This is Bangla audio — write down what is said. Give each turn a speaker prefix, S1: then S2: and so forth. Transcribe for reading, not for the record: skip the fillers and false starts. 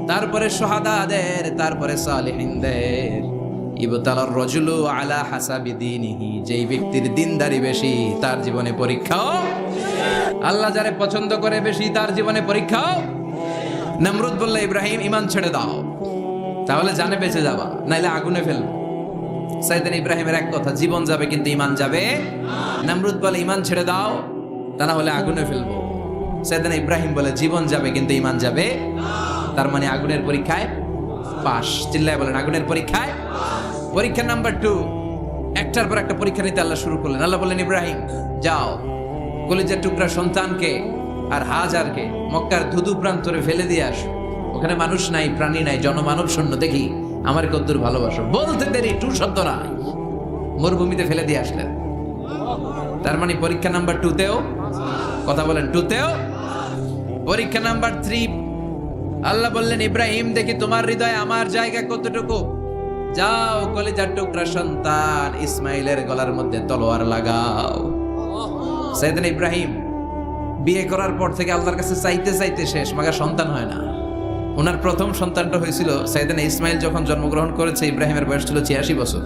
S1: তারপরে শুহাদাদের, তারপরে সালিহিনদের। ইবতালার রাজুলু আলা হাসাবি দীনিহি, যেই ব্যক্তির দিনদারি বেশি তার জীবনে পরীক্ষাও, আল্লাহ যারে পছন্দ করে বেশি তার জীবনে পরীক্ষাও। নমরুদ বলল, ইব্রাহিম ঈমান ছেড়ে দাও, তাহলে জানে বেঁচে যাবা, নাইলে আগুনে ফেলবো। সাইয়েদনা ইব্রাহিমের এক কথা, জীবন যাবে কিন্তু ঈমান যাবে। নমরুদ বলে, ঈমান ছেড়ে দাও, তা না হলে আগুনে ফেলবো। সাইয়েদনা ইব্রাহিম বলে, জীবন যাবে কিন্তু ঈমান যাবে। তার মানে আগুনের পরীক্ষায় পাস। চিল্লায় বলেন, আগুনের পরীক্ষায়। পরীক্ষা নাম্বার 2, একটার পর একটা পরীক্ষা নিতে আল্লাহ শুরু করলেন। আল্লাহ বললেন, ইব্রাহিম যাও, কলিজার টুকরা সন্তানকে আর হাজারকে মক্কার ধুধু প্রান্তরে ফেলে দিয়ে আসো। ওখানে মানুষ নাই, প্রাণী নাই, জনমানব শূন্য, দেখি আমার কদ্দুর ভালোবাসো। বলতে দেরি, টু শব্দ নাই, মরুভূমিতে ফেলে দিয়ে আসলেন। তার মানে পরীক্ষা নাম্বার 2তেও, কথা বলেন, 2তেও। পরীক্ষা নাম্বার 3, আল্লাহ বললেন, ইব্রাহিম দেখি তোমার হৃদয়ে আমার জায়গা কতটুকু। যাও, কলিজার টুকরা সন্তান ইসমাইলের গলার মধ্যে তলোয়ার লাগাও। সাইয়েদনা ইব্রাহিম বিয়ে করার পর থেকে আল্লাহর কাছে চাইতে চাইতে শেষ, মাগা সন্তান হয় না। ওনার প্রথম সন্তানটা হয়েছিল সাইয়েদনা ইসমাইল যখন জন্মগ্রহণ করেছে। ইব্রাহিমের বয়স ছিল 86 বছর।